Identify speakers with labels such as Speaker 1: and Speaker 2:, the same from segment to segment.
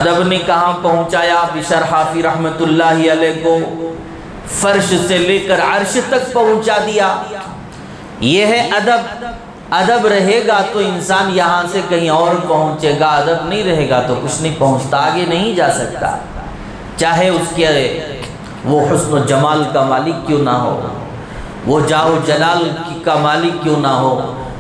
Speaker 1: ادب نے کہاں پہنچایا؟ بشر حافی رحمت اللہ علیہ کو فرش سے لے کر عرش تک پہنچا دیا۔ یہ ہے ادب۔ ادب رہے گا تو انسان یہاں سے کہیں اور پہنچے گا، ادب نہیں رہے گا تو کچھ نہیں پہنچتا، آگے نہیں جا سکتا، چاہے اس کے وہ حسن و جمال کا مالک کیوں نہ ہو، وہ جاہ و جلال کا مالک کیوں نہ ہو،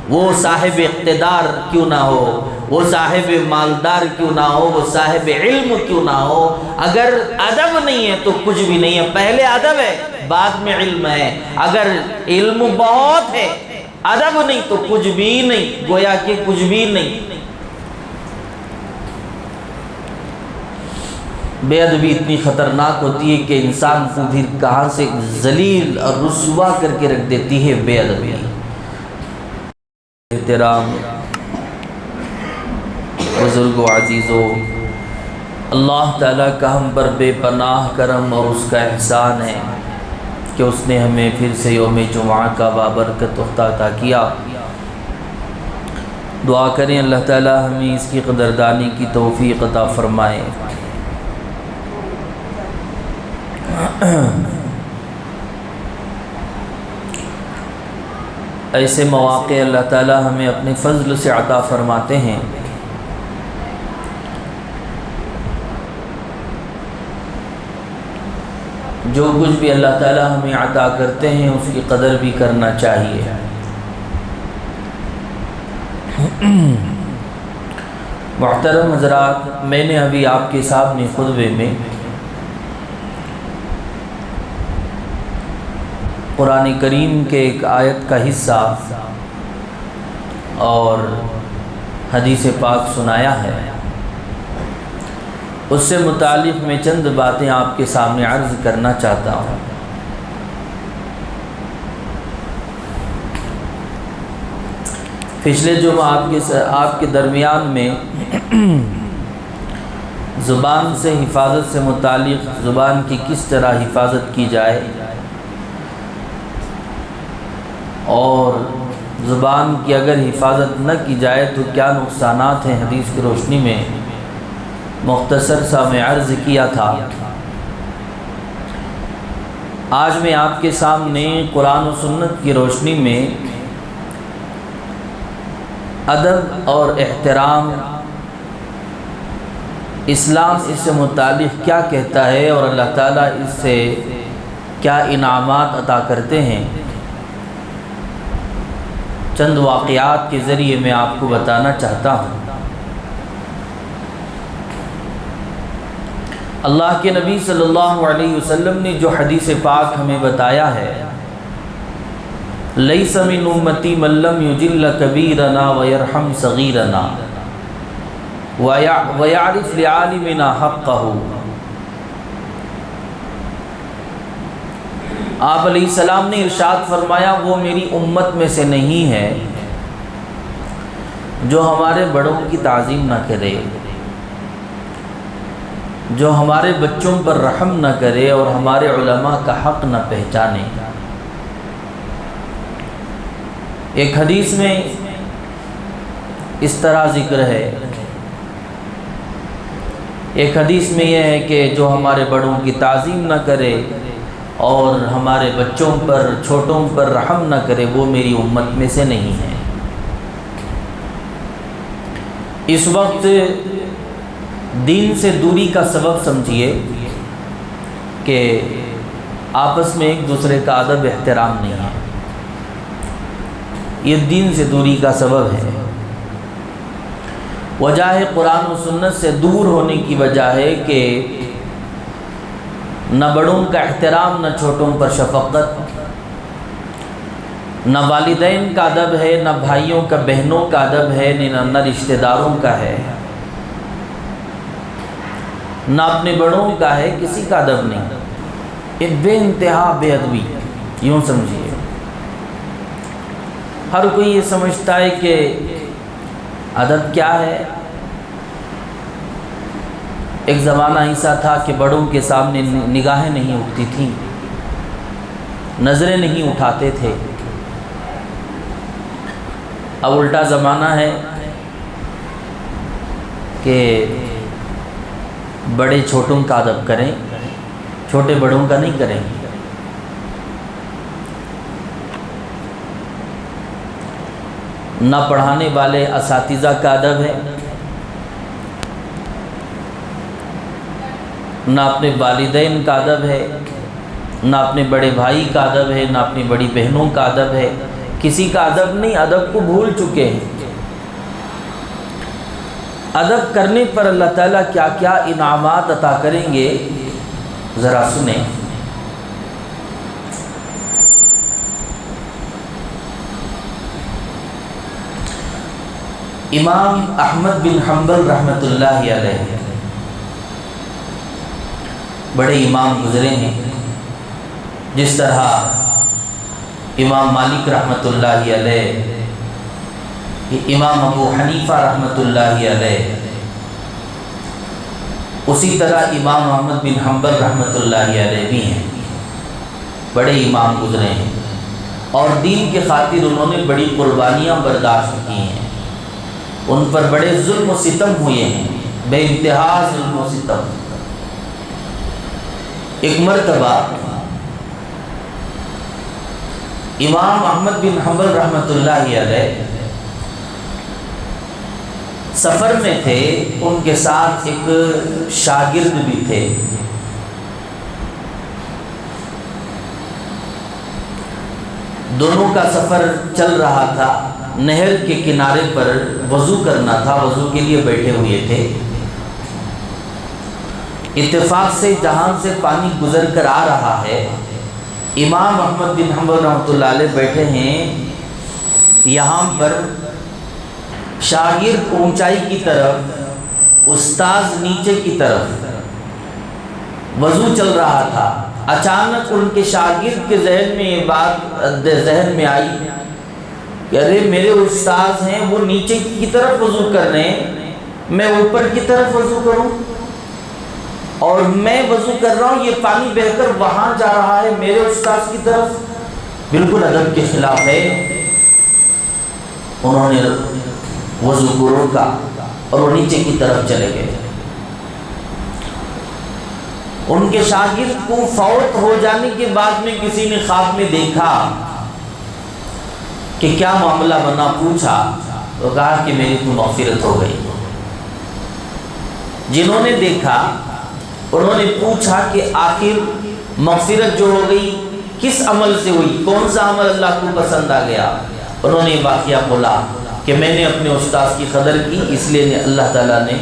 Speaker 1: وہ صاحب اقتدار کیوں نہ ہو، وہ صاحب مالدار کیوں نہ ہو، وہ صاحب علم کیوں نہ ہو، اگر ادب نہیں ہے تو کچھ بھی نہیں ہے۔ پہلے ادب ہے، بعد میں علم ہے۔ اگر علم بہت ہے، ادب نہیں تو کچھ بھی نہیں، گویا کہ کچھ بھی نہیں۔ بے ادبی اتنی خطرناک ہوتی ہے کہ انسان کو پھر کہاں سے ذلیل اور رسوا کر کے رکھ دیتی ہے بے ادبی۔ احترام بزرگ و عزیزو، اللہ تعالیٰ کا ہم پر بے پناہ کرم اور اس کا احسان ہے کہ اس نے ہمیں پھر سے یوم جمعہ کا بابرکت وقت عطا کیا۔ دعا کریں اللہ تعالیٰ ہمیں اس کی قدردانی کی توفیق عطا فرمائے۔ ایسے مواقع اللہ تعالیٰ ہمیں اپنے فضل سے عطا فرماتے ہیں۔ جو کچھ بھی اللہ تعالیٰ ہمیں عطا کرتے ہیں اس کی قدر بھی کرنا چاہیے۔ محترم حضرات، میں نے ابھی آپ کے سامنے خطبے میں قرآن کریم کے ایک آیت کا حصہ اور حدیث پاک سنایا ہے، اس سے متعلق میں چند باتیں آپ کے سامنے عرض کرنا چاہتا ہوں۔ پچھلے جمعہ آپ کے درمیان میں زبان سے حفاظت سے متعلق، زبان کی کس طرح حفاظت کی جائے اور زبان کی اگر حفاظت نہ کی جائے تو کیا نقصانات ہیں، حدیث کی روشنی میں مختصر سا میں عرض کیا تھا۔ آج میں آپ کے سامنے قرآن و سنت کی روشنی میں ادب اور احترام، اسلام اس سے متعلق کیا کہتا ہے اور اللہ تعالیٰ اس سے کیا انعامات عطا کرتے ہیں، چند واقعات کے ذریعے میں آپ کو بتانا چاہتا ہوں۔ اللہ کے نبی صلی اللہ علیہ وسلم نے جو حدیث پاک ہمیں بتایا ہے، لیس من امتی من لم یجل کبیرنا ویرحم صغیرنا ویعرف لعالمنا حقہ۔ آپ علیہ السلام نے ارشاد فرمایا، وہ میری امت میں سے نہیں ہے جو ہمارے بڑوں کی تعظیم نہ کرے، جو ہمارے بچوں پر رحم نہ کرے اور ہمارے علماء کا حق نہ پہچانے۔ ایک حدیث میں اس طرح ذکر ہے، ایک حدیث میں یہ ہے کہ جو ہمارے بڑوں کی تعظیم نہ کرے اور ہمارے بچوں پر، چھوٹوں پر رحم نہ کرے، وہ میری امت میں سے نہیں ہے۔ اس وقت دین سے دوری کا سبب سمجھیے کہ آپس میں ایک دوسرے کا ادب احترام نہیں ہے، یہ دین سے دوری کا سبب ہے۔ وجہ ہے قرآن و سنت سے دور ہونے کی وجہ ہے کہ نہ بڑوں کا احترام، نہ چھوٹوں پر شفقت، نہ والدین کا ادب ہے، نہ بھائیوں کا، بہنوں کا ادب ہے، نہ رشتہ داروں کا ہے، نہ اپنے بڑوں کا ہے، کسی کا ادب نہیں۔ ایک بے انتہا بے ادبی، یوں سمجھیے۔ ہر کوئی یہ سمجھتا ہے کہ ادب کیا ہے۔ ایک زمانہ ایسا تھا کہ بڑوں کے سامنے نگاہیں نہیں اٹھتی تھیں، نظریں نہیں اٹھاتے تھے۔ اب الٹا زمانہ ہے کہ بڑے چھوٹوں کا ادب کریں، چھوٹے بڑوں کا نہیں کریں۔ نہ پڑھانے والے اساتذہ کا ادب ہے، نہ اپنے والدین کا ادب ہے، نہ اپنے بڑے بھائی کا ادب ہے، نہ اپنی بڑی بہنوں کا ادب ہے، کسی کا ادب نہیں، ادب کو بھول چکے ہیں۔ ادب کرنے پر اللہ تعالیٰ کیا کیا انعامات عطا کریں گے، ذرا سنیں۔ امام احمد بن حنبل رحمۃ اللہ علیہ بڑے امام گزرے ہیں، جس طرح امام مالک رحمۃ اللہ علیہ، امام ابو حنیفہ رحمۃ اللہ علیہ، اسی طرح امام احمد بن حنبل رحمۃ اللہ علیہ بھی ہیں، بڑے امام گزرے ہیں، اور دین کے خاطر انہوں نے بڑی قربانیاں برداشت کی ہیں، ان پر بڑے ظلم و ستم ہوئے ہیں، بے انتہا ظلم و ستم۔ ایک مرتبہ امام احمد بن حنبل رحمۃ اللہ علیہ سفر میں تھے، ان کے ساتھ ایک شاگرد بھی تھے۔ دونوں کا سفر چل رہا تھا، نہر کے کنارے پر وضو کرنا تھا، وضو کے لیے بیٹھے ہوئے تھے۔ اتفاق سے جہاں سے پانی گزر کر آ رہا ہے، امام احمد بن حنبل رحمۃ اللہ علیہ بیٹھے ہیں، یہاں پر شاگرد اونچائی کی طرف، استاذ نیچے کی طرف وضو چل رہا تھا۔ اچانک ان کے شاگرد کے ذہن میں یہ بات ذہن میں آئی کہ ارے میرے استاذ ہیں، وہ نیچے کی طرف وضو کر رہے ہیں، میں اوپر کی طرف وضو کروں، اور میں وضو کر رہا ہوں، یہ پانی بہہ کر وہاں جا رہا ہے میرے استاذ کی طرف، بالکل ادب کے خلاف ہے۔ انہوں نے وضو کو روکا اور وہ نیچے کی طرف چلے گئے۔ ان کے شاگرد کو فوت ہو جانے کے بعد میں کسی نے خواب میں دیکھا کہ کیا معاملہ بنا، پوچھا تو کہا کہ میری تو مغفرت ہو گئی۔ جنہوں نے دیکھا انہوں نے پوچھا کہ آخر مغفرت جو ہو گئی کس عمل سے ہوئی، کون سا عمل اللہ کو پسند آ گیا؟ انہوں نے واقعہ بولا کہ میں نے اپنے استاذ کی قدر کی، اس لیے اللہ تعالیٰ نے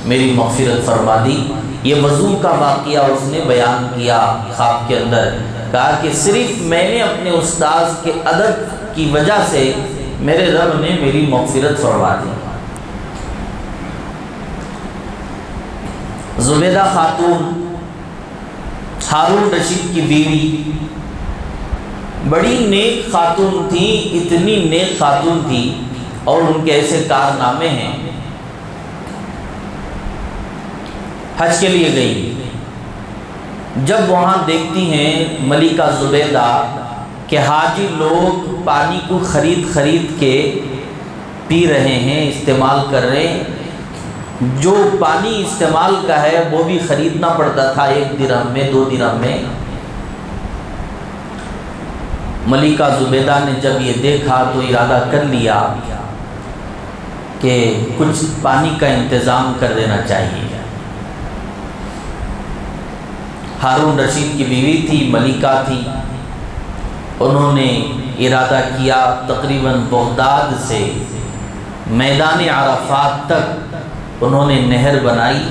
Speaker 1: میری مغفرت فرما دی۔ یہ وضو کا واقعہ اس نے بیان کیا خواب کے اندر، کہا کہ صرف میں نے اپنے استاذ کے ادب کی وجہ سے میرے رب نے میری مغفرت فرما دی۔ زبیدہ خاتون ہارون رشید کی بیوی بڑی نیک خاتون تھی، اتنی نیک خاتون تھی، اور ان کے ایسے کارنامے ہیں۔ حج کے لیے گئی، جب وہاں دیکھتی ہیں ملکہ زبیدہ کہ حاجی لوگ پانی کو خرید کے پی رہے ہیں، استعمال کر رہے ہیں، جو پانی استعمال کا ہے وہ بھی خریدنا پڑتا تھا 1 درہم میں 2 درہم میں۔ ملکہ زبیدہ نے جب یہ دیکھا تو ارادہ کر لیا کہ کچھ پانی کا انتظام کر دینا چاہیے۔ ہارون رشید کی بیوی تھی، ملکہ تھی، انہوں نے ارادہ کیا تقریباً بغداد سے میدان عرفات تک انہوں نے نہر بنائی۔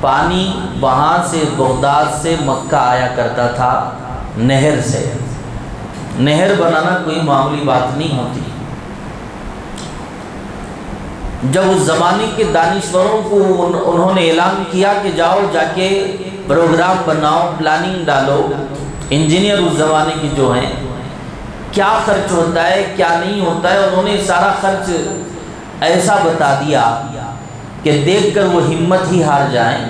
Speaker 1: پانی وہاں سے بغداد سے مکہ آیا کرتا تھا نہر سے۔ نہر بنانا کوئی معمولی بات نہیں ہوتی۔ جب اس زمانے کے دانشوروں کو انہوں نے اعلان کیا کہ جاؤ جا کے پروگرام بناؤ، پلاننگ ڈالو، انجینئر اس زمانے کی جو ہیں، کیا خرچ ہوتا ہے کیا نہیں ہوتا ہے، انہوں نے سارا خرچ ایسا بتا دیا کہ دیکھ کر وہ ہمت ہی ہار جائیں۔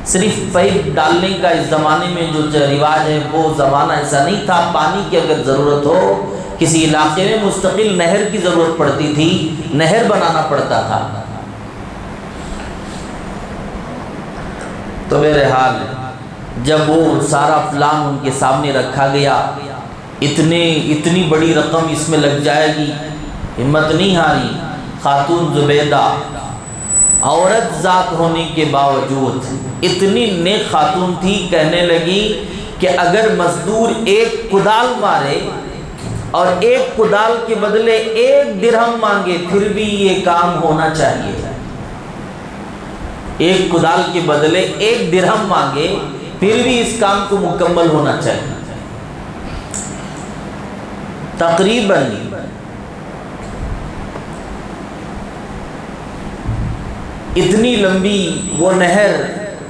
Speaker 1: صرف پائپ ڈالنے کا اس زمانے میں جو رواج ہے، وہ زمانہ ایسا نہیں تھا۔ پانی کی اگر ضرورت ہو، کسی علاقے میں مستقل نہر کی ضرورت پڑتی تھی، نہر بنانا پڑتا تھا۔ تو بہرحال جب وہ سارا پلان ان کے سامنے رکھا گیا، اتنی بڑی رقم اس میں لگ جائے گی، ہمت نہیں ہاری۔ خاتون زبیدہ عورت ذات ہونے کے باوجود اتنی نیک خاتون تھی، کہنے لگی کہ اگر مزدور ایک کدال مارے اور ایک کدال کے بدلے 1 درہم مانگے پھر بھی یہ کام ہونا چاہیے۔ ایک کدال کے بدلے 1 درہم مانگے پھر بھی اس کام کو مکمل ہونا چاہیے۔ تقریباً اتنی لمبی وہ نہر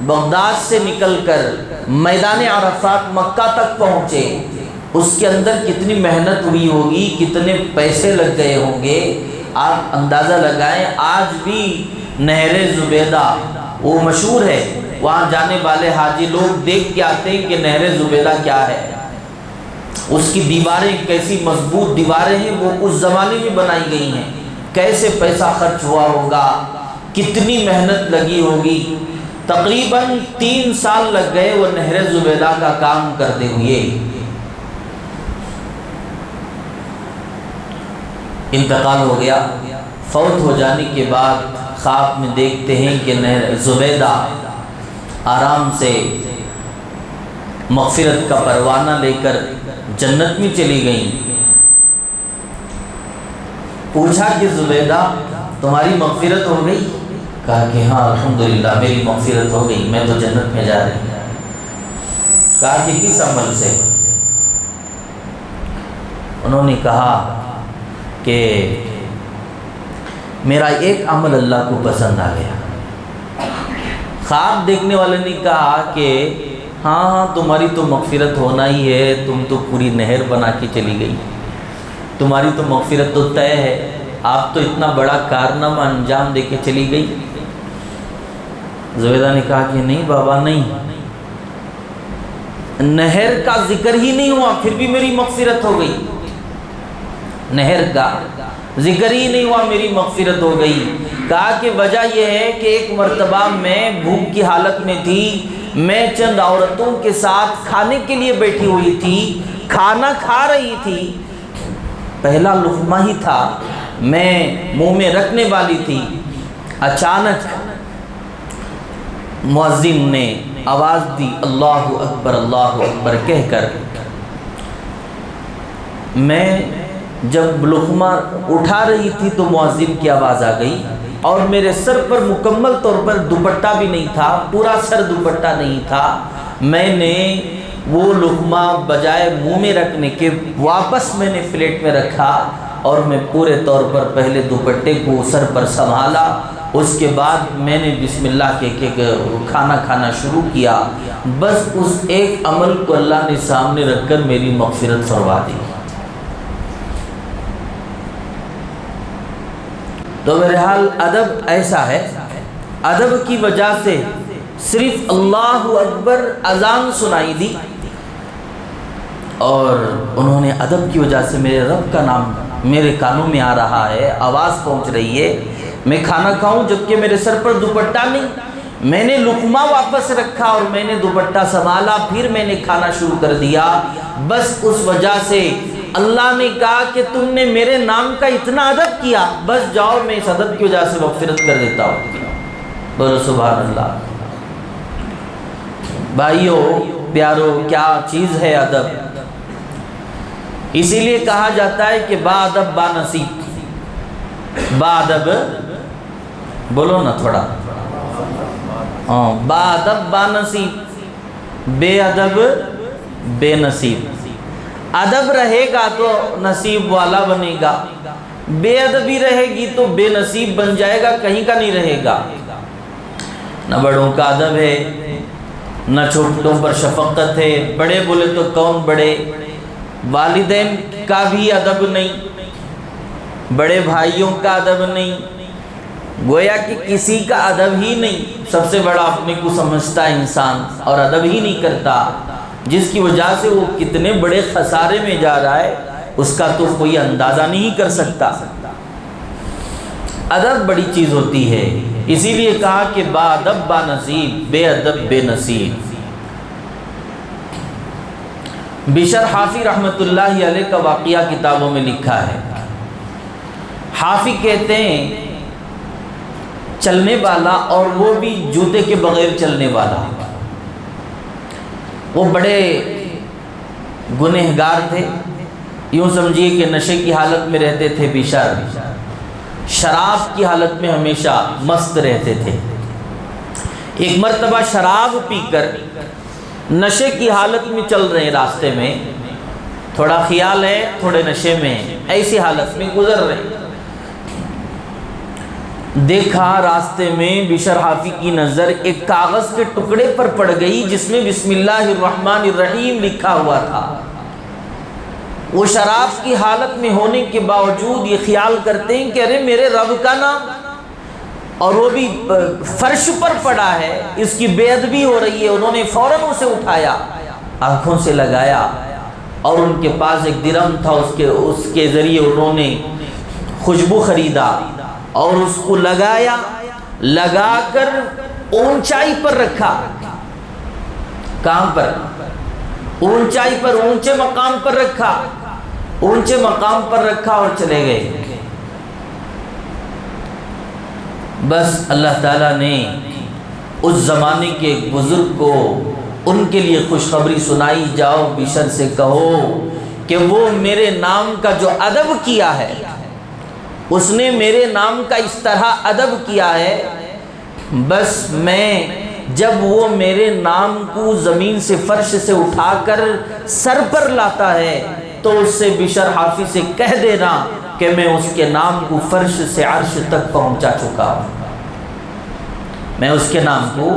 Speaker 1: بغداد سے نکل کر میدان عرفات مکہ تک پہنچے، اس کے اندر کتنی محنت ہوئی ہوگی، کتنے پیسے لگ گئے ہوں گے، آپ اندازہ لگائیں۔ آج بھی نہر زبیدہ وہ مشہور ہے، وہاں جانے والے حاجی لوگ دیکھ کے آتے ہیں کہ نہر زبیدہ کیا ہے، اس کی دیواریں کیسی مضبوط دیواریں ہیں، وہ اس زمانے میں بنائی گئی ہیں، کیسے پیسہ خرچ ہوا ہوگا، کتنی محنت لگی ہوگی۔ تقریباً 3 سال لگ گئے وہ نہر زبیدہ کا کام کرتے ہوئے۔ انتقال ہو گیا، فوت ہو جانے کے بعد خواب میں دیکھتے ہیں کہ نہر زبیدہ آرام سے مغفرت کا پروانہ لے کر جنت میں چلی گئیں۔ پوچھا کہ زبیدہ تمہاری مغفرت ہو گئی؟ کہا کہ ہاں الحمدللہ میری مغفرت ہو گئی، میں تو جنت میں جا رہی ہوں۔ کہا کہ کس عمل سے؟ انہوں نے کہا کہ میرا ایک عمل اللہ کو پسند آ گیا۔ خواب دیکھنے والے نے کہا کہ ہاں تمہاری تو مغفرت ہونا ہی ہے، تم تو پوری نہر بنا کے چلی گئی، تمہاری تو مغفرت تو طے ہے، آپ تو اتنا بڑا کارنامہ انجام دے کے چلی گئی۔ زبیدہ نے کہا کہ نہیں بابا نہیں، نہر کا ذکر ہی نہیں ہوا پھر بھی میری مغفرت ہو گئی، نہر کا ذکر ہی نہیں ہوا میری مغفرت ہو گئی۔ کہا کہ وجہ یہ ہے کہ ایک مرتبہ میں بھوک کی حالت میں تھی، میں چند عورتوں کے ساتھ کھانے کے لیے بیٹھی ہوئی تھی، کھانا کھا رہی تھی، پہلا لقمہ ہی تھا، میں منہ میں رکھنے والی تھی، اچانک مؤذن نے آواز دی اللہ اکبر کہہ کر، میں جب لقمہ اٹھا رہی تھی تو مؤذن کی آواز آ گئی، اور میرے سر پر مکمل طور پر دوپٹہ بھی نہیں تھا، پورا سر دوپٹہ نہیں تھا، میں نے وہ لقمہ بجائے منہ میں رکھنے کے واپس میں نے پلیٹ میں رکھا، اور میں پورے طور پر پہلے دوپٹے کو سر پر سنبھالا، اس کے بعد میں نے بسم اللہ کہہ کے کھانا کھانا شروع کیا۔ بس اس ایک عمل کو اللہ نے سامنے رکھ کر میری مغفرت فرما دی۔ تو بہرحال ادب ایسا ہے، ادب کی وجہ سے صرف اللہ اکبر اذان سنائی دی، اور انہوں نے ادب کی وجہ سے میرے رب کا نام میرے کانوں میں آ رہا ہے، آواز پہنچ رہی ہے، میں کھانا کھاؤں جبکہ میرے سر پر دوپٹہ نہیں، میں نے لقمہ واپس رکھا اور میں نے دوپٹہ سنبھالا، پھر میں نے کھانا شروع کر دیا۔ بس اس وجہ سے اللہ نے کہا کہ تم نے میرے نام کا اتنا ادب کیا، بس جاؤ میں اس ادب کی وجہ سے مغفرت کر دیتا ہوں۔ بولو سبحان اللہ۔ بھائیو پیارو، کیا چیز ہے ادب! اسی لیے کہا جاتا ہے کہ با ادب با نصیب، با ادب بولو نا تھوڑا، با ادب با نصیب، بے ادب بے نصیب۔ ادب رہے گا تو نصیب والا بنے گا، بے ادبی رہے گی تو بے نصیب بن جائے گا، کہیں کا نہیں رہے گا۔ نہ بڑوں کا ادب ہے، نہ چھوٹوں پر شفقت ہے، بڑے بولے تو کون بڑے، والدین کا بھی ادب نہیں، بڑے بھائیوں کا ادب نہیں، گویا کہ کسی کا ادب ہی نہیں، سب سے بڑا اپنے کو سمجھتا ہے انسان اور ادب ہی نہیں کرتا، جس کی وجہ سے وہ کتنے بڑے خسارے میں جا رہا ہے اس کا تو کوئی اندازہ نہیں کر سکتا۔ ادب بڑی چیز ہوتی ہے، اسی لیے کہا کہ با ادب با نصیب، بے ادب بے نصیب۔ بشر حافی رحمۃ اللہ علیہ کا واقعہ کتابوں میں لکھا ہے۔ حافی کہتے ہیں چلنے والا، اور وہ بھی جوتے کے بغیر چلنے والا۔ وہ بڑے گنہگار تھے، یوں سمجھیے کہ نشے کی حالت میں رہتے تھے بشر، شراب کی حالت میں ہمیشہ مست رہتے تھے۔ ایک مرتبہ شراب پی کر نشے کی حالت میں چل رہے ہیں، راستے میں تھوڑا خیال ہے تھوڑے نشے میں، ایسی حالت میں گزر رہے ہیں۔ دیکھا راستے میں بشر حافی کی نظر ایک کاغذ کے ٹکڑے پر پڑ گئی جس میں بسم اللہ الرحمن الرحیم لکھا ہوا تھا۔ وہ شراب کی حالت میں ہونے کے باوجود یہ خیال کرتے ہیں کہ ارے میرے رب کا نام، اور وہ بھی فرش پر پڑا ہے، اس کی بے ادبی ہو رہی ہے۔ انہوں نے فوراً اسے اٹھایا، آنکھوں سے لگایا، اور ان کے پاس ایک درہم تھا، اس کے ذریعے انہوں نے خوشبو خریدا اور اس کو لگایا، لگا کر اونچائی پر رکھا۔ کہاں پر؟ اونچائی پر، اونچے مقام پر رکھا، اونچے مقام پر رکھا اور چلے گئے۔ بس اللہ تعالیٰ نے اس زمانے کے بزرگ کو ان کے لیے خوشخبری سنائی، جاؤ بشر سے کہو کہ وہ میرے نام کا جو ادب کیا ہے، اس نے میرے نام کا اس طرح ادب کیا ہے، بس میں جب وہ میرے نام کو زمین سے فرش سے اٹھا کر سر پر لاتا ہے تو اس سے بشر حافی سے کہہ دینا کہ میں اس کے نام کو فرش سے عرش تک پہنچا چکا ہوں، میں اس کے نام کو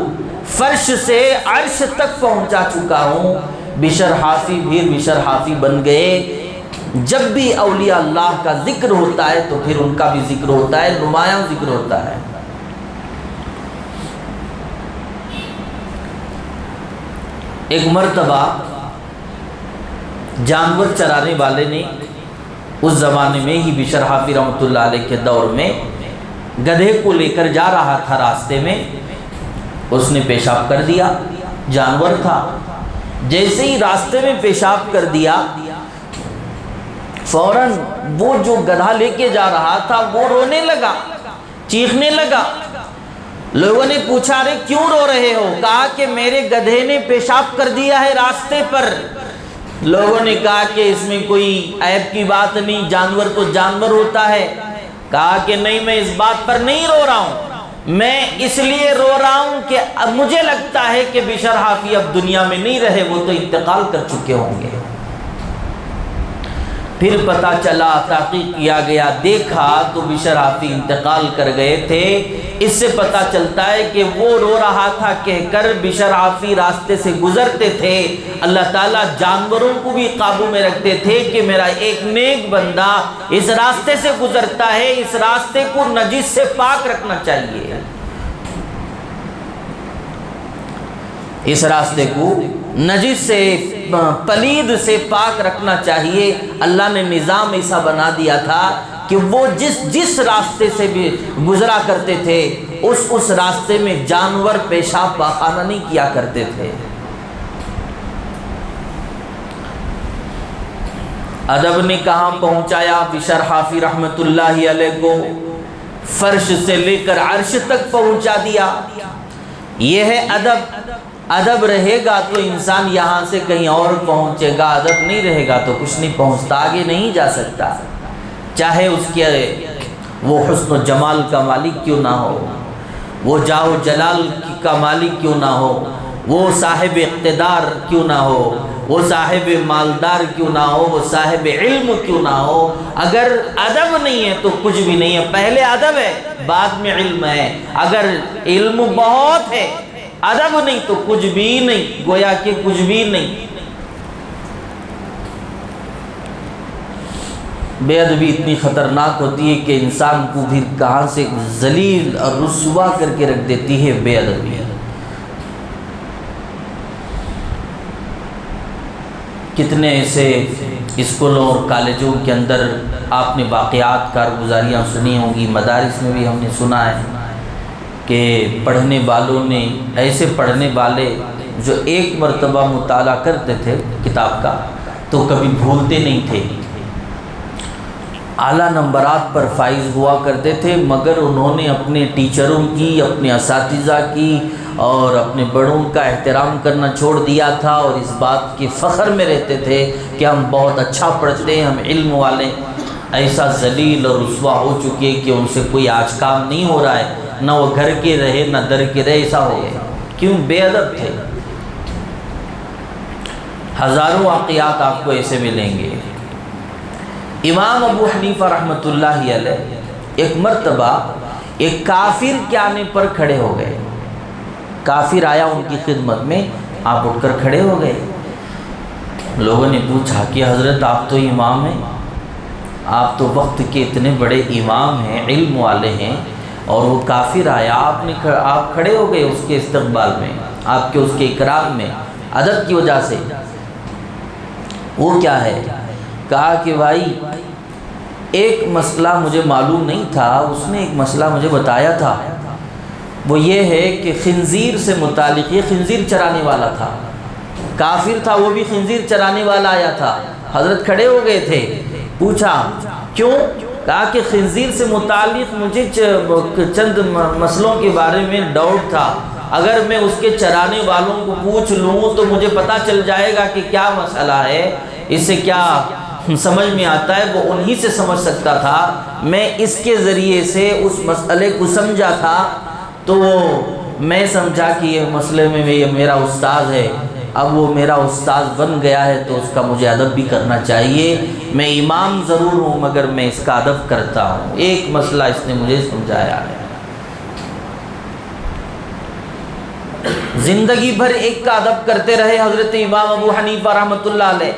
Speaker 1: فرش سے عرش تک پہنچا چکا ہوں۔ بشر حافی بھی بشر حافی بن گئے۔ جب بھی اولیاء اللہ کا ذکر ہوتا ہے تو پھر ان کا بھی ذکر ہوتا ہے، نمایاں ذکر ہوتا ہے۔ ایک مرتبہ جانور چرانے والے نے اس زمانے میں ہی بشر حافی رحمۃ اللہ علیہ کے دور میں گدھے کو لے کر جا رہا تھا، راستے میں اس نے پیشاب کر دیا، جانور تھا، جیسے ہی راستے میں پیشاب کر دیا فوراً وہ جو گدھا لے کے جا رہا تھا وہ رونے لگا، چیخنے لگا۔ لوگوں نے پوچھا ارے کیوں رو رہے ہو؟ کہا کہ میرے گدھے نے پیشاب کر دیا ہے راستے پر۔ لوگوں نے کہا کہ اس میں کوئی عیب کی بات نہیں، جانور تو جانور ہوتا ہے۔ کہا کہ نہیں، میں اس بات پر نہیں رو رہا ہوں، میں اس لیے رو رہا ہوں کہ اب مجھے لگتا ہے کہ بشر حافی اب دنیا میں نہیں رہے، وہ تو انتقال کر چکے ہوں گے۔ پھر پتہ چلا، تحقیق کیا گیا، دیکھا تو بشر حافی انتقال کر گئے تھے۔ اس سے پتہ چلتا ہے کہ وہ رو رہا تھا کہہ کر بشر حافی راستے سے گزرتے تھے، اللہ تعالیٰ جانوروں کو بھی قابو میں رکھتے تھے کہ میرا ایک نیک بندہ اس راستے سے گزرتا ہے، اس راستے کو نجس سے پاک رکھنا چاہیے، اس راستے کو نجس سے پلید سے پاک رکھنا چاہیے۔ اللہ نے نظام ایسا بنا دیا تھا کہ وہ جس راستے سے بھی گزرا کرتے تھے اس راستے میں جانور پیشاب پاخانہ نہیں کیا کرتے تھے۔ ادب نے کہاں پہنچایا بشر حافی رحمۃ اللہ علیہ کو؟ فرش سے لے کر عرش تک پہنچا دیا۔ یہ ہے ادب۔ ادب رہے گا تو انسان یہاں سے کہیں اور پہنچے گا، ادب نہیں رہے گا تو کچھ نہیں پہنچتا، آگے نہیں جا سکتا، چاہے اس کے وہ حسن و جمال کا مالک کیوں نہ ہو، وہ جاہ و جلال کا مالک کیوں نہ ہو، وہ صاحب اقتدار کیوں نہ ہو، وہ صاحب مالدار کیوں نہ ہو، وہ صاحب علم کیوں نہ ہو، اگر ادب نہیں ہے تو کچھ بھی نہیں ہے۔ پہلے ادب ہے، بعد میں علم ہے۔ اگر علم بہت ہے، ادب نہیں تو کچھ بھی نہیں، گویا کہ کچھ بھی نہیں۔ بے ادبی اتنی خطرناک ہوتی ہے کہ انسان کو بھی کہاں سے ذلیل اور رسوا کر کے رکھ دیتی ہے بے ادبی۔ کتنے ایسے اسکولوں اور کالجوں کے اندر آپ نے واقعات کارگزاریاں سنی ہوں گی، مدارس میں بھی ہم نے سنا ہے کہ پڑھنے والوں نے، ایسے پڑھنے والے جو ایک مرتبہ مطالعہ کرتے تھے کتاب کا تو کبھی بھولتے نہیں تھے، اعلیٰ نمبرات پر فائز ہوا کرتے تھے، مگر انہوں نے اپنے ٹیچروں کی، اپنے اساتذہ کی اور اپنے بڑوں کا احترام کرنا چھوڑ دیا تھا، اور اس بات کے فخر میں رہتے تھے کہ ہم بہت اچھا پڑھتے ہیں، ہم علم والے۔ ایسا ذلیل اور رسوا ہو چکے کہ ان سے کوئی آج کام نہیں ہو رہا ہے، نہ وہ گھر کے رہے نہ در کے رہے، ایسا ہو گئے۔ کیوں؟ بے ادب تھے۔ ہزاروں واقعات آپ کو ایسے ملیں گے۔ امام ابو حنیفہ رحمۃ اللہ علیہ ایک مرتبہ ایک کافر کے آنے پر کھڑے ہو گئے، کافر آیا ان کی خدمت میں، آپ اٹھ کر کھڑے ہو گئے۔ لوگوں نے پوچھا کہ حضرت آپ تو امام ہیں، آپ تو وقت کے اتنے بڑے امام ہیں، علم والے ہیں، اور وہ کافر آیا، آپ کھڑے ہو گئے اس کے استقبال میں، آپ کے اس کے اکرام میں، ادب کی وجہ سے۔ وہ کیا ہے؟ کہا کہ بھائی ایک مسئلہ مجھے معلوم نہیں تھا، اس نے ایک مسئلہ مجھے بتایا تھا، وہ یہ ہے کہ خنزیر سے متعلق، یہ خنزیر چرانے والا تھا، کافر تھا، وہ بھی خنزیر چرانے والا آیا تھا، حضرت کھڑے ہو گئے تھے، پوچھا کیوں؟ کہا کہ خنزیر سے متعلق مجھے چند مسئلوں کے بارے میں ڈاؤٹ تھا، اگر میں اس کے چرانے والوں کو پوچھ لوں تو مجھے پتہ چل جائے گا کہ کیا مسئلہ ہے، اس سے کیا سمجھ میں آتا ہے، وہ انہی سے سمجھ سکتا تھا، میں اس کے ذریعے سے اس مسئلے کو سمجھا تھا، تو میں سمجھا کہ یہ مسئلے میں یہ میرا استاد ہے، اب وہ میرا استاد بن گیا ہے تو اس کا مجھے ادب بھی کرنا چاہیے، میں امام ضرور ہوں مگر میں اس کا ادب کرتا ہوں، ایک مسئلہ اس نے مجھے سمجھایا ہے۔ زندگی بھر ایک کا ادب کرتے رہے حضرت امام ابو حنیفہ رحمۃ اللہ علیہ۔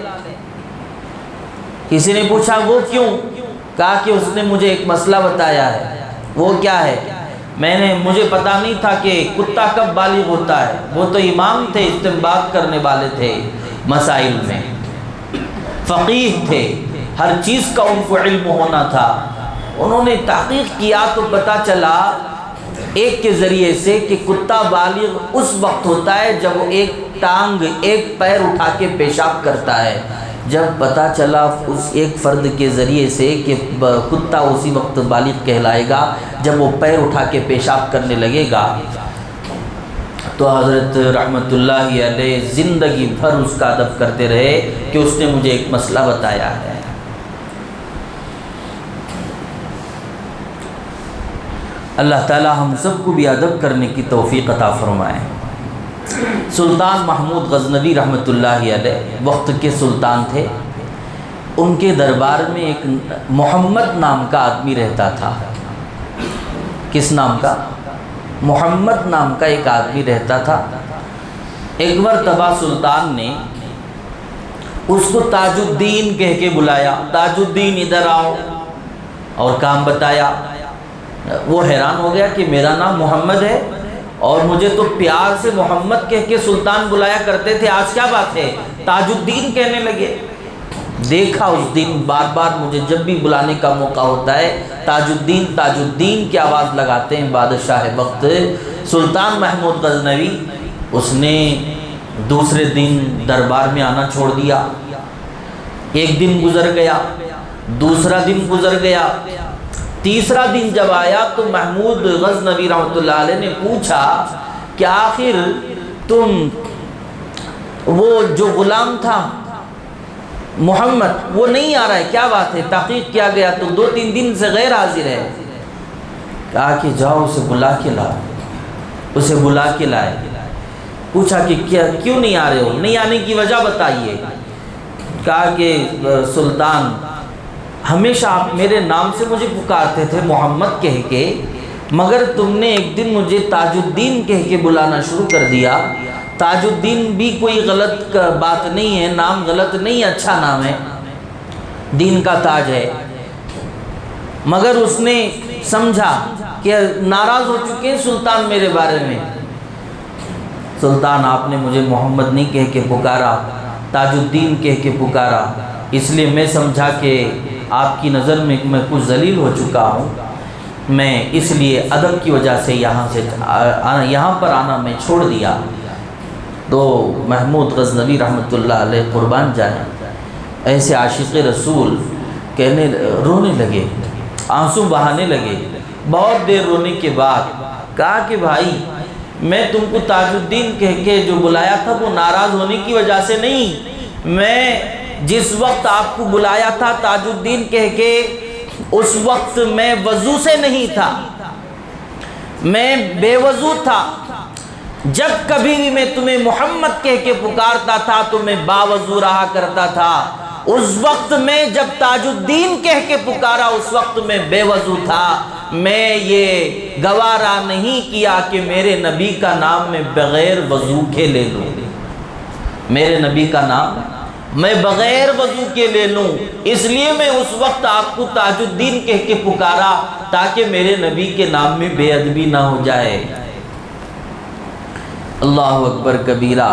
Speaker 1: کسی نے پوچھا وہ کیوں؟ کہا کہ اس نے مجھے ایک مسئلہ بتایا ہے۔ وہ کیا ہے؟ مجھے پتا نہیں تھا کہ کتا کب بالغ ہوتا ہے، وہ تو امام تھے، استنباط کرنے والے تھے مسائل میں، فقیہ تھے، ہر چیز کا ان کو علم ہونا تھا۔ انہوں نے تحقیق کیا تو پتا چلا ایک کے ذریعے سے کہ کتا بالغ اس وقت ہوتا ہے جب وہ ایک ٹانگ، ایک پیر اٹھا کے پیشاب کرتا ہے۔ جب پتا چلا اس ایک فرد کے ذریعے سے کہ کتا اسی وقت بالغ کہلائے گا جب وہ پیر اٹھا کے پیشاب کرنے لگے گا، تو حضرت رحمت اللہ علیہ زندگی بھر اس کا ادب کرتے رہے کہ اس نے مجھے ایک مسئلہ بتایا ہے۔ اللہ تعالی ہم سب کو بھی ادب کرنے کی توفیق عطا فرمائے۔ سلطان محمود غزنوی رحمۃ اللہ علیہ وقت کے سلطان تھے، ان کے دربار میں ایک محمد نام کا آدمی رہتا تھا۔ کس نام کا؟ محمد نام کا ایک آدمی رہتا تھا۔ ایک مرتبہ سلطان نے اس کو تاج الدین کہہ کے بلایا، تاج الدین ادھر آؤ، اور کام بتایا۔ وہ حیران ہو گیا کہ میرا نام محمد ہے اور مجھے تو پیار سے محمد کہہ کے سلطان بلایا کرتے تھے، آج کیا بات ہے تاج الدین کہنے لگے۔ دیکھا اس دن بار بار مجھے جب بھی بلانے کا موقع ہوتا ہے تاج الدین کی آواز لگاتے ہیں بادشاہ وقت سلطان محمود غزنوی۔ اس نے دوسرے دن دربار میں آنا چھوڑ دیا۔ ایک دن گزر گیا، دوسرا دن گزر گیا، تیسرا دن جب آیا تو محمود غزنوی رحمۃ اللہ علیہ نے پوچھا کہ آخر تم وہ جو غلام تھا محمد وہ نہیں آ رہا ہے، کیا بات ہے؟ تحقیق کیا گیا تو 2-3 دن سے غیر حاضر ہے۔ کہا کہ جاؤ اسے بلا کے لاؤ، اسے بلا کے لائے۔ پوچھا کہ کیوں نہیں آ رہے ہو، نہیں آنے کی وجہ بتائیے۔ کہا کہ سلطان ہمیشہ آپ میرے نام سے مجھے پکارتے تھے محمد کہہ کے، مگر تم نے ایک دن مجھے تاج الدین کہہ کے بلانا شروع کر دیا۔ تاج الدین بھی کوئی غلط بات نہیں ہے، نام غلط نہیں، اچھا نام ہے، دین کا تاج ہے، مگر اس نے سمجھا کہ ناراض ہو چکے ہیں سلطان میرے بارے میں۔ سلطان آپ نے مجھے محمد نہیں کہہ کے پکارا، تاج الدین کہہ کے پکارا، اس لیے میں سمجھا کہ آپ کی نظر میں میں کچھ ذلیل ہو چکا ہوں، میں اس لیے ادب کی وجہ سے یہاں پر آنا میں چھوڑ دیا۔ تو محمود غزنوی رحمۃ اللہ علیہ قربان جائیں، ایسے عاشق رسول رونے لگے، آنسو بہانے لگے۔ بہت دیر رونے کے بعد کہا کہ بھائی میں تم کو تاج الدین کہہ کے جو بلایا تھا وہ ناراض ہونے کی وجہ سے نہیں، میں جس وقت آپ کو بلایا تھا تاج الدین کہہ کے اس وقت میں وضو سے نہیں تھا، میں بے وضو تھا۔ جب کبھی بھی میں تمہیں محمد کہہ کے پکارتا تھا تو میں باوضو رہا کرتا تھا، اس وقت میں جب تاج الدین کہہ کے پکارا اس وقت میں بے وضو تھا۔ میں یہ گوارا نہیں کیا کہ میرے نبی کا نام میں بغیر وضو کے لے لوں، میرے نبی کا نام میں بغیر وضو کے لے لوں، اس لیے میں اس وقت آپ کو تاج الدین کہہ کے پکارا تاکہ میرے نبی کے نام میں بے ادبی نہ ہو جائے۔ اللہ اکبر کبیرہ۔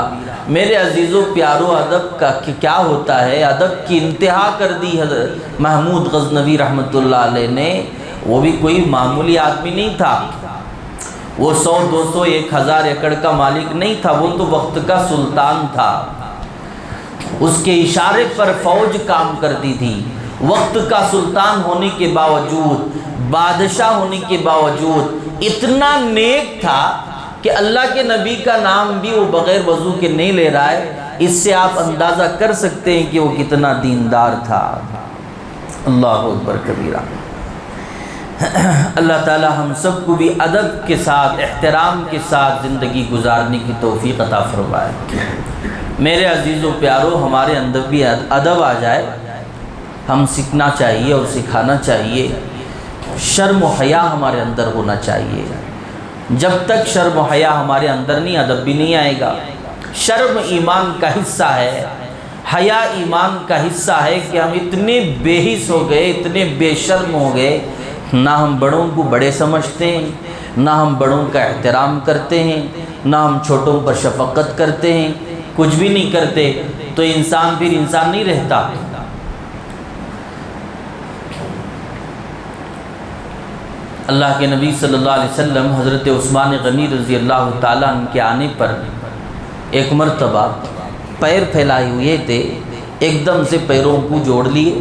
Speaker 1: میرے عزیزو پیارو، ادب کا کیا ہوتا ہے، ادب کی انتہا کر دی حضرت محمود غزنوی رحمۃ اللہ علیہ نے۔ وہ بھی کوئی معمولی آدمی نہیں تھا، وہ 100 200 1000 ایکڑ کا مالک نہیں تھا، وہ تو وقت کا سلطان تھا۔ اس کے اشارے پر فوج کام کرتی تھی۔ وقت کا سلطان ہونے کے باوجود، بادشاہ ہونے کے باوجود اتنا نیک تھا کہ اللہ کے نبی کا نام بھی وہ بغیر وضو کے نہیں لے رہا ہے۔ اس سے آپ اندازہ کر سکتے ہیں کہ وہ کتنا دیندار تھا۔ اللہ اکبر کبیرہ۔ اللہ تعالی ہم سب کو بھی ادب کے ساتھ، احترام کے ساتھ زندگی گزارنے کی توفیق عطا فرمائے۔ میرے عزیز و پیارو، ہمارے اندر بھی ادب آ جائے، ہم سیکھنا چاہیے اور سکھانا چاہیے۔ شرم و حیا ہمارے اندر ہونا چاہیے۔ جب تک شرم و حیا ہمارے اندر نہیں، ادب بھی نہیں آئے گا۔ شرم ایمان کا حصہ ہے، حیا ایمان کا حصہ ہے کہ ہم اتنے بے حس ہو گئے، اتنے بے شرم ہو گئے، نہ ہم بڑوں کو بڑے سمجھتے ہیں، نہ ہم بڑوں کا احترام کرتے ہیں، نہ ہم چھوٹوں پر شفقت کرتے ہیں، کچھ بھی نہیں کرتے، تو انسان پھر انسان نہیں رہتا۔ اللہ کے نبی صلی اللہ علیہ وسلم حضرت عثمان غنی رضی اللہ تعالیٰ عنہ کے آنے پر ایک مرتبہ پیر پھیلائے ہوئے تھے، ایک دم سے پیروں کو جوڑ لیے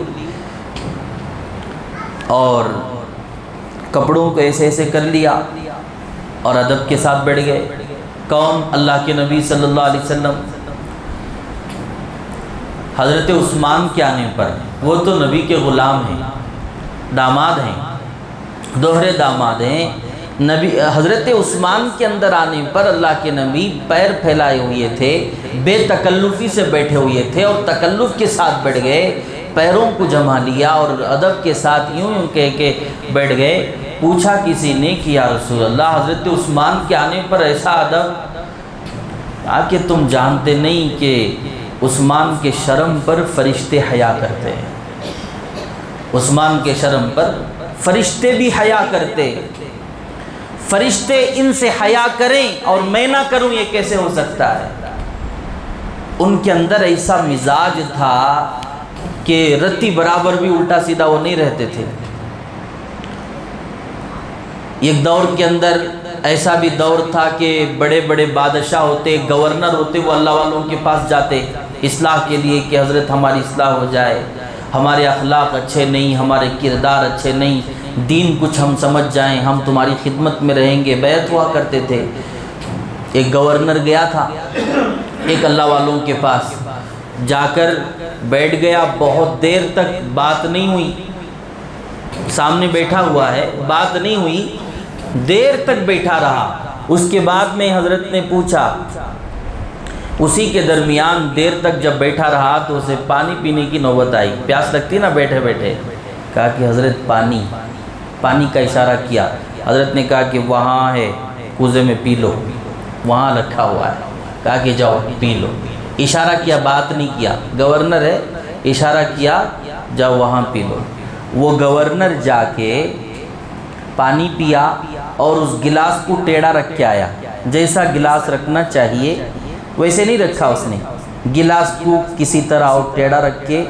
Speaker 1: اور کپڑوں کو ایسے ایسے کر لیا اور ادب کے ساتھ بیٹھ گئے۔ کون؟ اللہ کے نبی صلی اللہ علیہ وسلم۔ حضرت عثمان کے آنے پر، وہ تو نبی کے غلام ہیں، داماد ہیں، دوہرے داماد ہیں۔ نبی حضرت عثمان کے اندر آنے پر اللہ کے نبی پیر پھیلائے ہوئے تھے، بے تکلفی سے بیٹھے ہوئے تھے اور تکلف کے ساتھ بیٹھ گئے، پیروں کو جما لیا اور ادب کے ساتھ یوں کہہ کے بیٹھ گئے۔ پوچھا کسی نے کہ یا رسول اللہ، حضرت عثمان کے آنے پر ایسا ادب؟ کہ تم جانتے نہیں کہ عثمان کے شرم پر فرشتے حیا کرتے ہیں، عثمان کے شرم پر فرشتے بھی حیا کرتے۔ فرشتے ان سے حیا کریں اور میں نہ کروں، یہ کیسے ہو سکتا ہے؟ ان کے اندر ایسا مزاج تھا کہ رتی برابر بھی الٹا سیدھا وہ نہیں رہتے تھے۔ ایک دور کے اندر ایسا بھی دور تھا کہ بڑے بڑے بادشاہ ہوتے، گورنر ہوتے، وہ اللہ والوں کے پاس جاتے اصلاح کے لیے کہ حضرت ہماری اصلاح ہو جائے، ہمارے اخلاق اچھے نہیں، ہمارے کردار اچھے نہیں، دین کچھ ہم سمجھ جائیں، ہم تمہاری خدمت میں رہیں گے، بیعت ہوا کرتے تھے۔ ایک گورنر گیا تھا ایک اللہ والوں کے پاس، جا کر بیٹھ گیا، بہت دیر تک بات نہیں ہوئی، سامنے بیٹھا ہوا ہے، بات نہیں ہوئی، دیر تک بیٹھا رہا۔ اس کے بعد میں حضرت نے پوچھا، اسی کے درمیان دیر تک جب بیٹھا رہا تو اسے پانی پینے کی نوبت آئی، پیاس لگتی نا بیٹھے بیٹھے، کہا کہ حضرت پانی کا اشارہ کیا۔ حضرت نے کہا کہ وہاں ہے، کوزے میں پی لو، وہاں رکھا ہوا ہے۔ کہا کہ جاؤ پی لو، اشارہ کیا، بات نہیں کیا، گورنر ہے، اشارہ کیا، جاؤ وہاں پی لو۔ وہ گورنر جا کے پانی پیا اور اس گلاس کو ٹیڑھا رکھ کے آیا، جیسا گلاس رکھنا چاہیے ویسے نہیں رکھا اس نے، گلاس کو کسی طرح اور ٹیڑھا رکھ کے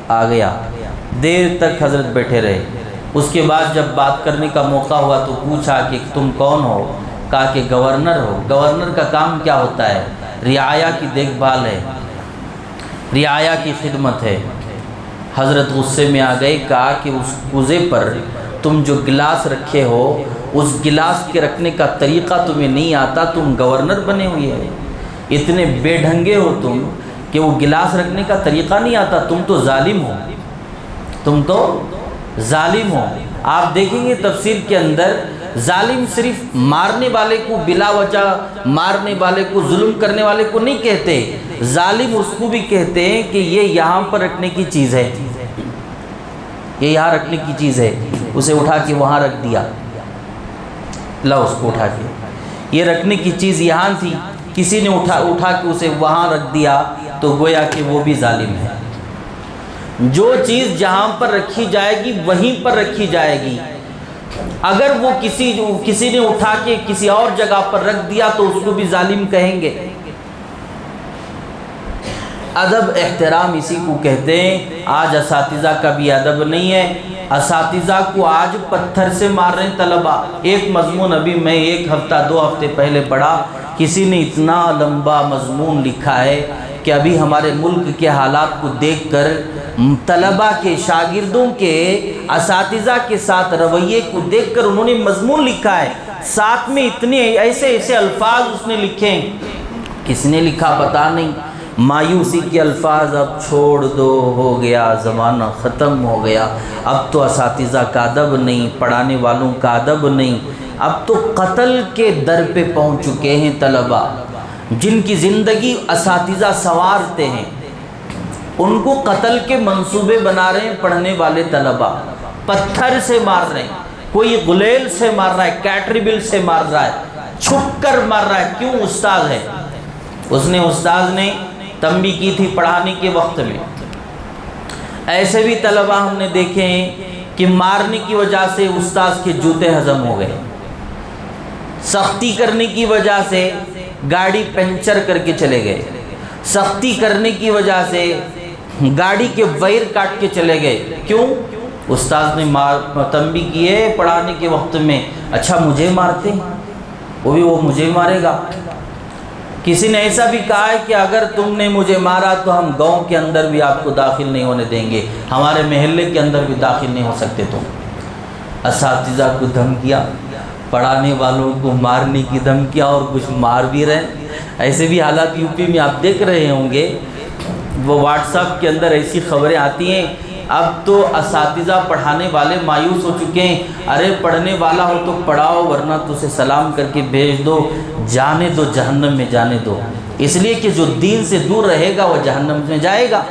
Speaker 1: آ گیا، دیر تک حضرت بیٹھے رہے۔ اس کے بعد جب بات کرنے کا موقع ہوا تو پوچھا کہ تم کون ہو؟ کہا کہ گورنر ہو۔ گورنر کا کام کیا ہوتا ہے؟ رعایا کی دیکھ بھال ہے، رعایا کی خدمت ہے۔ حضرت غصے میں آ گئے، کہا کہ اس کوزے پر تم جو گلاس رکھے ہو اس گلاس کے رکھنے کا طریقہ تمہیں نہیں آتا، تم گورنر بنے ہوئے ہو، اتنے بے ڈھنگے ہو تم کہ وہ گلاس رکھنے کا طریقہ نہیں آتا، تم تو ظالم ہو، تم تو ظالم ہو۔ آپ دیکھیں گے تفسیر کے اندر ظالم صرف مارنے والے کو، بلا وجہ مارنے والے کو، ظلم کرنے والے کو نہیں کہتے، ظالم اس کو بھی کہتے ہیں کہ یہ یہاں پر رکھنے کی چیز ہے، یہ یہاں رکھنے کی چیز ہے، اسے اٹھا کے وہاں رکھ دیا، لا اس کو اٹھا کے، یہ رکھنے کی چیز یہاں تھی، کسی نے اٹھا کے اسے وہاں رکھ دیا، تو گویا کہ وہ بھی ظالم ہے۔ جو چیز جہاں پر رکھی جائے گی وہیں پر رکھی جائے گی، اگر وہ کسی نے اٹھا کے کسی اور جگہ پر رکھ دیا تو اس کو بھی ظالم کہیں گے۔ ادب احترام اسی کو کہتے ہیں۔ آج اساتذہ کا بھی ادب نہیں ہے، اساتذہ کو آج پتھر سے مار رہے ہیں طلبہ۔ ایک مضمون ابھی میں 1 ہفتہ 2 ہفتے پہلے پڑھا، کسی نے اتنا لمبا مضمون لکھا ہے کہ ابھی ہمارے ملک کے حالات کو دیکھ کر طلبہ کے، شاگردوں کے، اساتذہ کے ساتھ رویے کو دیکھ کر انہوں نے مضمون لکھا ہے، ساتھ میں اتنے ایسے الفاظ اس نے لکھے ہیں، کس نے لکھا پتہ نہیں، مایوسی کے الفاظ، اب چھوڑ دو، ہو گیا زمانہ ختم ہو گیا، اب تو اساتذہ کا ادب نہیں، پڑھانے والوں کا ادب نہیں، اب تو قتل کے در پہ پہنچ چکے ہیں طلبہ، جن کی زندگی اساتذہ سنوارتے ہیں ان کو قتل کے منصوبے بنا رہے ہیں پڑھنے والے طلبہ، پتھر سے مار رہے ہیں، کوئی غلیل سے مار رہا ہے، کیٹریبل سے مار رہا ہے، چھپ کر مار رہا ہے، کیوں؟ استاد ہے، استاد نے تنبیہ کی تھی پڑھانے کے وقت میں۔ ایسے بھی طلبہ ہم نے دیکھے ہیں کہ مارنے کی وجہ سے استاد کے جوتے ہضم ہو گئے، سختی کرنے کی وجہ سے گاڑی پنچر کر کے چلے گئے، سختی کرنے کی وجہ سے گاڑی کے وائر کاٹ کے چلے گئے، کیوں؟ استاد نے تنبیہ کی ہے پڑھانے کے وقت میں، اچھا مجھے مارتے ہیں، وہ مجھے مارے گا۔ کسی نے ایسا بھی کہا ہے کہ اگر تم نے مجھے مارا تو ہم گاؤں کے اندر بھی آپ کو داخل نہیں ہونے دیں گے، ہمارے محلے کے اندر بھی داخل نہیں ہو سکتے تم۔ اساتذہ کو دھمکیاں، پڑھانے والوں کو مارنے کی دھمکیاں، اور کچھ مار بھی رہے ہیں۔ ایسے بھی حالات یو پی میں آپ دیکھ رہے ہوں گے، وہ واٹس ایپ کے اندر ایسی خبریں آتی ہیں، اب تو اساتذہ پڑھانے والے مایوس ہو چکے ہیں، ارے پڑھنے والا ہو تو پڑھاؤ، ورنہ تو اسے سلام کر کے بھیج دو، جانے دو، جہنم میں جانے دو، اس لیے کہ جو دین سے دور رہے گا وہ جہنم میں جائے گا۔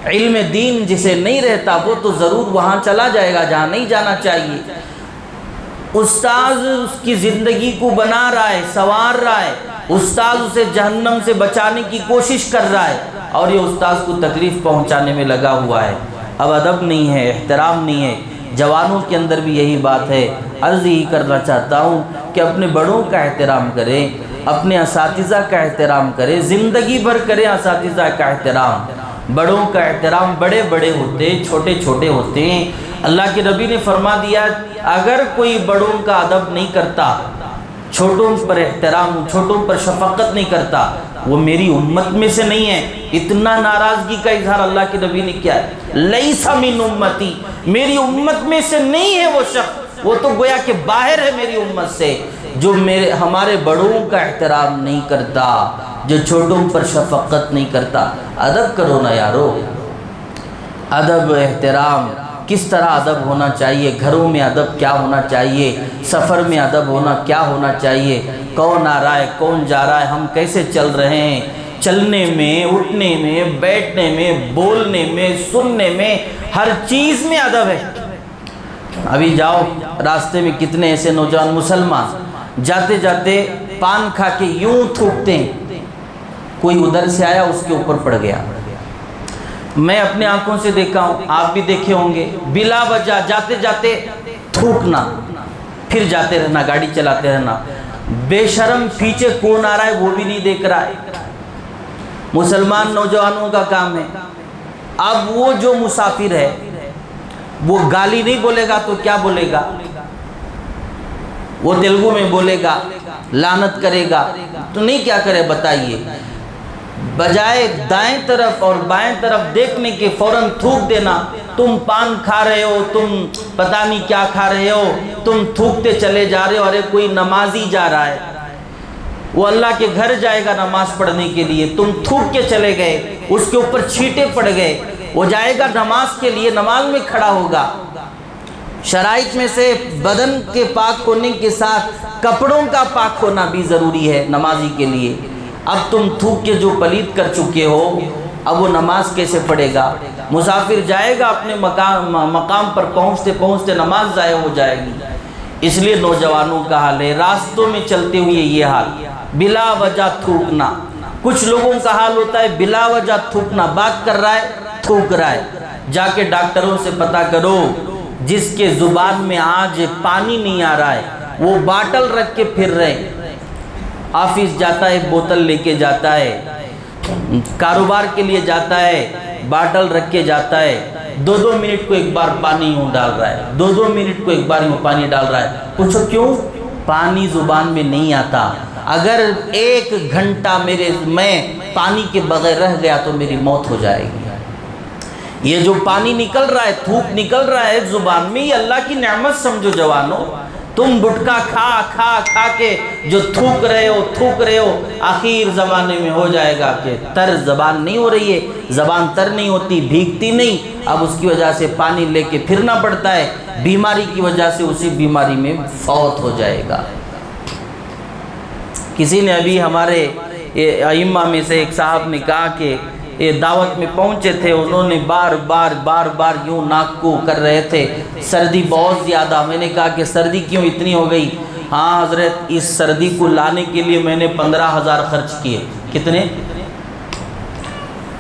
Speaker 1: علم دین جسے نہیں رہتا وہ تو ضرور وہاں چلا جائے گا جہاں نہیں جانا چاہیے۔ استاذ اس کی زندگی کو بنا رہا ہے، سنوار رہا ہے، استاذ اسے جہنم سے بچانے کی کوشش کر رہا ہے، اور یہ استاذ کو تکلیف پہنچانے میں لگا ہوا ہے۔ اب ادب نہیں ہے، احترام نہیں ہے، جوانوں کے اندر بھی یہی بات ہے۔ عرض یہی کرنا چاہتا ہوں کہ اپنے بڑوں کا احترام کریں، اپنے اساتذہ کا احترام کریں، زندگی بھر کریں اساتذہ کا احترام۔ بڑوں کا احترام، بڑے بڑے ہوتے ہیں، چھوٹے چھوٹے ہوتے ہیں۔ اللہ کے نبی نے فرما دیا اگر کوئی بڑوں کا ادب نہیں کرتا، چھوٹوں پر احترام، چھوٹوں پر شفقت نہیں کرتا، وہ میری امت میں سے نہیں ہے۔ اتنا ناراضگی کا اظہار اللہ کے نبی نے کیا ہے، لیس من امتی، میری امت میں سے نہیں ہے وہ شخص، وہ تو گویا کہ باہر ہے میری امت سے، جو ہمارے بڑوں کا احترام نہیں کرتا، جو چھوٹوں پر شفقت نہیں کرتا۔ ادب کرو نا یارو، ادب احترام، کس طرح ادب ہونا چاہیے، گھروں میں ادب کیا ہونا چاہیے، سفر میں ادب ہونا کیا ہونا چاہیے، کون آ رہا ہے کون جا رہا ہے، ہم کیسے چل رہے ہیں، چلنے میں، اٹھنے میں، بیٹھنے میں، بولنے میں، سننے میں، ہر چیز میں ادب ہے۔ ابھی جاؤ راستے میں کتنے ایسے نوجوان مسلمان جاتے جاتے پان کھا کے یوں تھوکتے ہیں، کوئی ادھر سے آیا اس کے اوپر پڑ گیا۔ میں اپنے آنکھوں سے دیکھا ہوں، آپ بھی دیکھے ہوں گے، بلا وجہ جاتے جاتے تھوکنا، پھر جاتے رہنا، گاڑی چلاتے رہنا، بے شرم پیچھے کون آ رہا ہے وہ بھی نہیں دیکھ رہا ہے۔ مسلمان نوجوانوں کا کام ہے، اب وہ جو مسافر ہے وہ گالی نہیں بولے گا تو کیا بولے گا؟ وہ تیلگو میں بولے گا، لعنت کرے گا، تو نہیں کیا کرے بتائیے؟ بجائے دائیں طرف اور بائیں طرف دیکھنے کے فوراً تھوک دینا۔ تم پان کھا رہے ہو، تم پتہ نہیں کیا کھا رہے ہو، تم تھوکتے چلے جا رہے ہو۔ ارے کوئی نمازی جا رہا ہے، وہ اللہ کے گھر جائے گا نماز پڑھنے کے لیے، تم تھوک کے چلے گئے، اس کے اوپر چھینٹے پڑ گئے، وہ جائے گا نماز کے لیے، نماز میں کھڑا ہوگا۔ شرائط میں سے بدن کے پاک ہونے کے ساتھ کپڑوں کا پاک ہونا بھی ضروری ہے نمازی کے لیے۔ اب تم تھوک کے جو پلید کر چکے ہو، اب وہ نماز کیسے پڑھے گا؟ مسافر جائے گا اپنے مقام پر، پہنچتے پہنچتے نماز ضائع ہو جائے گی۔ اس لیے نوجوانوں کا حال ہے، راستوں میں چلتے ہوئے یہ حال، بلا وجہ تھوکنا۔ کچھ لوگوں کا حال ہوتا ہے بلا وجہ تھوکنا، بات کر رہا ہے تھوک رہا ہے۔ جا کے ڈاکٹروں سے پتہ کرو، جس کے زبان میں آج پانی نہیں آ رہا ہے، وہ باٹل رکھ کے پھر رہے، آفس جاتا ہے بوتل لے کے جاتا ہے، کاروبار کے لیے جاتا ہے باٹل رکھ کے جاتا ہے، 2 منٹ کو ایک بار پانی یوں ڈال رہا ہے، 2 منٹ کو ایک بار یوں پانی ڈال رہا ہے۔ پوچھو کیوں؟ پانی زبان میں نہیں آتا۔ اگر 1 گھنٹہ میں پانی کے بغیر رہ گیا تو میری موت ہو جائے گی۔ یہ جو پانی نکل رہا ہے، تھوک نکل رہا ہے زبان میں، یہ اللہ کی نعمت سمجھو جوانوں۔ تم گٹکا کھا کے جو تھوک رہے ہو، آخر زمانے میں ہو جائے گا کہ تر زبان نہیں ہو رہی ہے، زبان تر نہیں ہوتی، بھیگتی نہیں، اب اس کی وجہ سے پانی لے کے پھرنا پڑتا ہے، بیماری کی وجہ سے اسی بیماری میں فوت ہو جائے گا۔ کسی نے ابھی ہمارے ائمہ میں سے ایک صاحب نے کہا کہ یہ دعوت میں پہنچے تھے، انہوں نے بار بار یوں ناک کو کر رہے تھے، سردی بہت زیادہ۔ میں نے کہا کہ سردی کیوں اتنی ہو گئی؟ ہاں حضرت، اس سردی کو لانے کے لیے میں نے 15,000 خرچ کیے۔ کتنے؟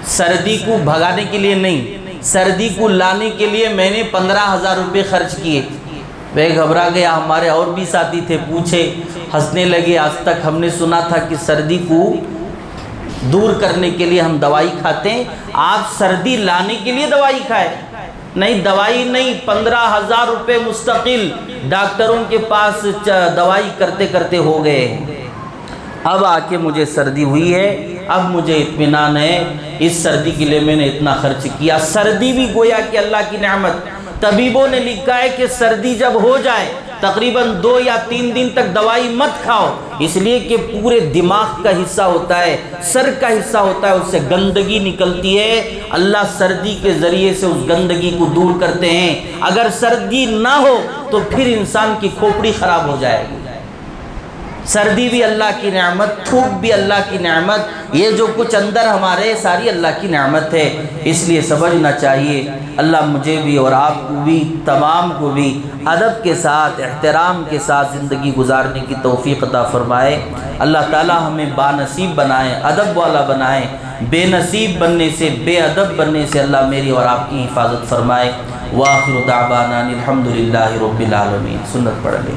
Speaker 1: سردی کو بھگانے کے لیے نہیں، سردی کو لانے کے لیے میں نے 15,000 روپے خرچ کیے۔ وہ گھبرا گیا، ہمارے اور بھی ساتھی تھے، پوچھے، ہنسنے لگے، آج تک ہم نے سنا تھا کہ سردی کو دور کرنے کے لیے ہم دوائی کھاتے ہیں، آپ سردی لانے کے لیے دوائی کھائے؟ نہیں، دوائی نہیں، 15,000 روپے مستقل ڈاکٹروں کے پاس دوائی کرتے کرتے ہو گئے۔ اب آ کے مجھے سردی ہوئی ہے، اب مجھے اطمینان ہے، اس سردی کے لیے میں نے اتنا خرچ کیا۔ سردی بھی گویا کہ اللہ کی نعمت۔ طبیبوں نے لکھا ہے کہ سردی جب ہو جائے تقریباً 2 یا 3 دن تک دوائی مت کھاؤ، اس لیے کہ پورے دماغ کا حصہ ہوتا ہے، سر کا حصہ ہوتا ہے، اس سے گندگی نکلتی ہے، اللہ سردی کے ذریعے سے اس گندگی کو دور کرتے ہیں۔ اگر سردی نہ ہو تو پھر انسان کی کھوپڑی خراب ہو جائے گی۔ سردی بھی اللہ کی نعمت، تھوک بھی اللہ کی نعمت، یہ جو کچھ اندر ہمارے ساری اللہ کی نعمت ہے، اس لیے سمجھنا چاہیے۔ اللہ مجھے بھی اور آپ کو بھی، تمام کو بھی ادب کے ساتھ، احترام کے ساتھ زندگی گزارنے کی توفیق عطا فرمائے۔ اللہ تعالی ہمیں بانصیب بنائے، ادب والا بنائے، بے نصیب بننے سے، بے ادب بننے سے اللہ میری اور آپ کی حفاظت فرمائے۔ وآخر دعوانا الحمدللہ رب العالمین۔ سنت پڑھ لیں۔